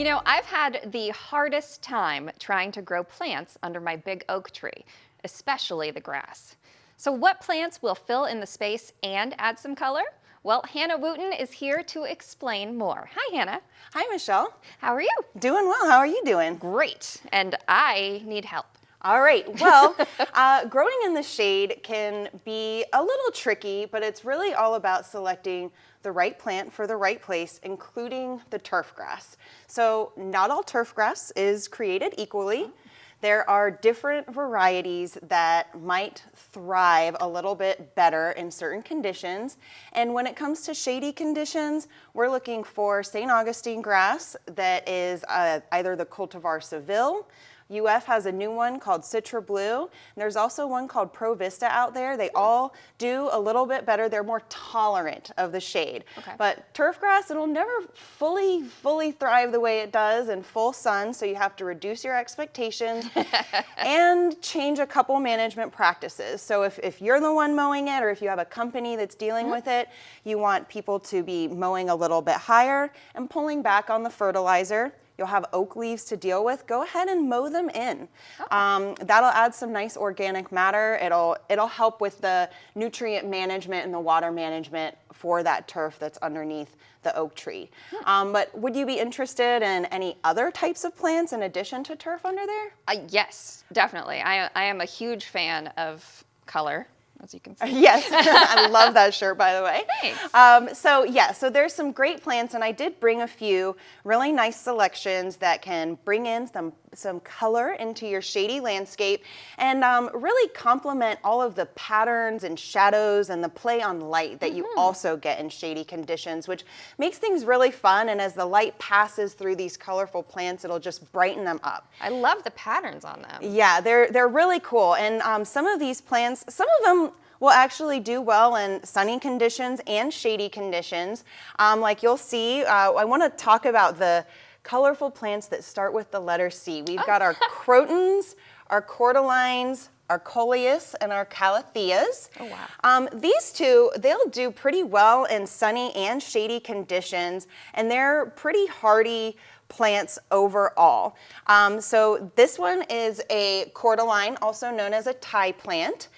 You know, I've had the hardest time trying to grow plants under my big oak tree, especially the grass. So what plants will fill in the space and add some color? Well, Hannah Wooten is here to explain more. Hi, Hannah. Hi, Michelle. How are you? Doing well. How are you doing? Great. And I need help. All right. Well, growing in the shade can be a little tricky, but it's really all about selecting the right plant for the right place, including the turf grass. So not all turf grass is created equally. There are different varieties that might thrive a little bit better in certain conditions. And when it comes to shady conditions, we're looking for St. Augustine grass that is either the cultivar Seville. UF has a new one called Citra Blue. And there's also one called Pro Vista out there. They all do a little bit better. They're more tolerant of the shade. Okay. But turf grass, it'll never fully thrive the way it does in full sun. So you have to reduce your expectations and change a couple management practices. So if you're the one mowing it, or if you have a company that's dealing with it, you want people to be mowing a little bit higher and pulling back on the fertilizer. You'll have oak leaves to deal with. Go ahead and mow them in. That'll add some nice organic matter. It'll help with the nutrient management and the water management for that turf that's underneath the oak tree. But would you be interested in any other types of plants in addition to turf under there? Yes, definitely. I am a huge fan of color, as you can see. Yes, I love that shirt, by the way. Thanks. So there's some great plants, and I did bring a few really nice selections that can bring in some color into your shady landscape and really complement all of the patterns and shadows and the play on light that you also get in shady conditions, which makes things really fun. And as the light passes through these colorful plants, it'll just brighten them up. I love the patterns on them. Yeah, they're really cool. And some of these plants, some of them will actually do well in sunny conditions and shady conditions. Like you'll see, I want to talk about the colorful plants that start with the letter C. We've got our crotons, our cordylines, our Coleus, and our calatheas. Oh, wow. These two, they'll do pretty well in sunny and shady conditions, and they're pretty hardy plants overall. So this one is a cordyline, also known as a tie plant.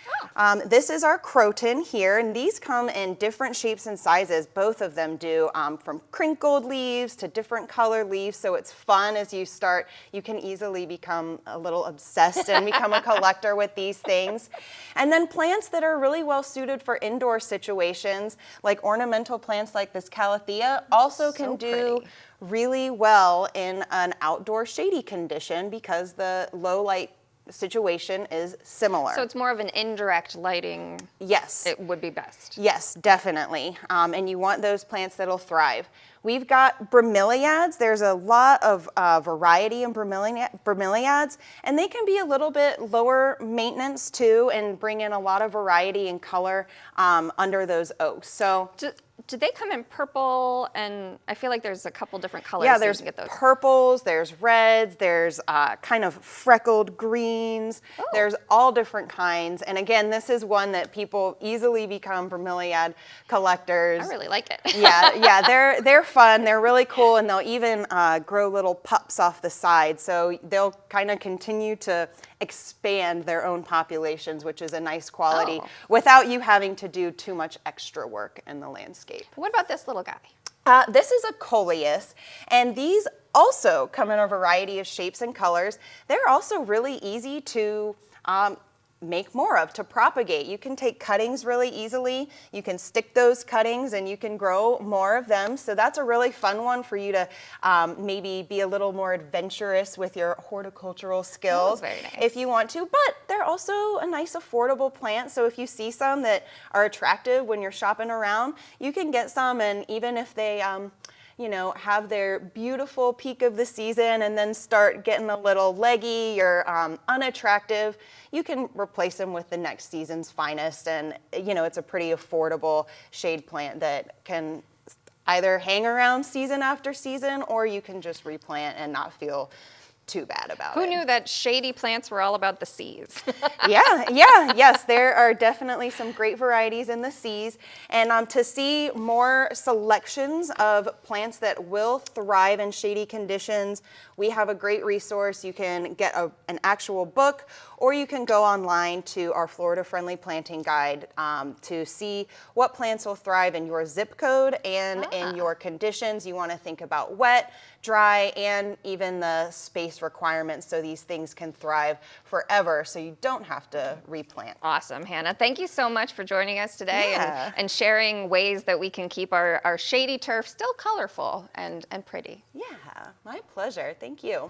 This is our croton here, and these come in different shapes and sizes. Both of them do, from crinkled leaves to different color leaves, so it's fun as you start. You can easily become a little obsessed and become a collector with these things. And then plants that are really well suited for indoor situations, like ornamental plants like this calathea, also can do really well in an outdoor shady condition because the low light situation is similar. So it's more of an indirect lighting. Yes. It would be best. Yes, definitely. And you want those plants that'll thrive. We've got bromeliads. There's a lot of variety in bromeliads, and they can be a little bit lower maintenance too and bring in a lot of variety and color under those oaks. So do they come in purple? And I feel like there's a couple different colors. Yeah, so there's you can get those. purples, there's reds, there's kind of freckled greens. Oh. There's all different kinds. And again, this is one that people easily become bromeliad collectors. I really like it. Yeah, they're fun. They're really cool, and they'll even grow little pups off the side. So they'll kind of continue to expand their own populations, which is a nice quality without you having to do too much extra work in the landscape. What about this little guy? This is a Coleus, and these also come in a variety of shapes and colors. They're also really easy to make more of, to propagate. You can take cuttings really easily. You can stick those cuttings and you can grow more of them. So that's a really fun one for you to maybe be a little more adventurous with your horticultural skills if you want to. But they're also a nice affordable plant. So if you see some that are attractive when you're shopping around, you can get some, and even if they have their beautiful peak of the season and then start getting a little leggy or unattractive, you can replace them with the next season's finest. And, it's a pretty affordable shade plant that can either hang around season after season, or you can just replant and not feel too bad about Who it. knew that shady plants were all about the seas? Yes, there are definitely some great varieties in the seas. And to see more selections of plants that will thrive in shady conditions, we have a great resource. You can get an actual book, or you can go online to our Florida Friendly Planting Guide to see what plants will thrive in your zip code and in your conditions. You want to think about wet, dry, and even the space requirements so these things can thrive forever so you don't have to replant. Awesome, Hannah. Thank you so much for joining us today Yeah. and sharing ways that we can keep our shady turf still colorful and pretty. Yeah, my pleasure. Thank you.